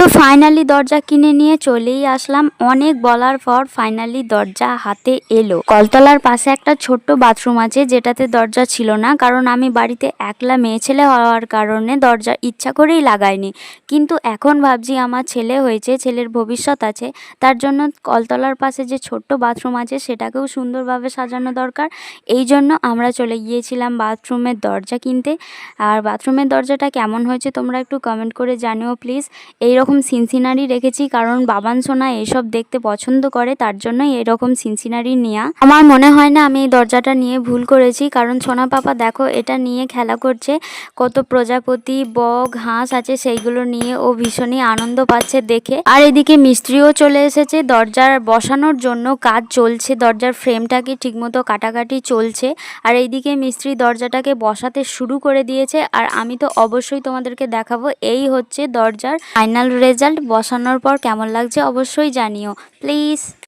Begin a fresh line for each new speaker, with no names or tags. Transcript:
তো ফাইনালি দরজা কিনে নিয়ে চলেই আসলাম। অনেক বলার পর ফাইনালি দরজা হাতে এলো। কলতলার পাশে একটা ছোট্ট বাথরুম আছে যেটাতে দরজা ছিল না, কারণ আমি বাড়িতে একলা মেয়ে ছেলে হওয়ার কারণে দরজা ইচ্ছা করেই লাগাইনি। কিন্তু এখন ভাবছি আমার ছেলে হয়েছে, ছেলের ভবিষ্যৎ আছে, তার জন্য কলতলার পাশে যে ছোট্ট বাথরুম আছে সেটাকেও সুন্দরভাবে সাজানো দরকার। এই জন্য আমরা চলে গিয়েছিলাম বাথরুমের দরজা কিনতে। আর বাথরুমের দরজাটা কেমন হয়েছে তোমরা একটু কমেন্ট করে জানিও প্লিজ। এইরকম সিনসিনারি রেখেছি কারণ বাবান সোনা এসব দেখতে পছন্দ করে, তার জন্যই এরকম সিনসিনারি নেওয়া। আমার মনে হয় না আমি এই দরজাটা নিয়ে ভুল করেছি, কারণ সোনা পাপা দেখো এটা নিয়ে খেলা করছে। কত প্রজাপতি, বক, হাঁস আছে, সেইগুলো নিয়ে ও ভীষণই আনন্দ পাচ্ছে দেখে। আর এদিকে মিস্ত্রিও চলে এসেছে, দরজার বসানোর জন্য কাজ চলছে, দরজার ফ্রেমটাকে ঠিকমতো কাটাকাটি চলছে। আর এইদিকে মিস্ত্রি দরজাটাকে বসাতে শুরু করে দিয়েছে। আর আমি তো অবশ্যই তোমাদেরকে দেখাবো। এই হচ্ছে দরজার ফাইনাল রেজাল্ট। বসানোর পর কেমন লাগছে অবশ্যই জানিও প্লিজ।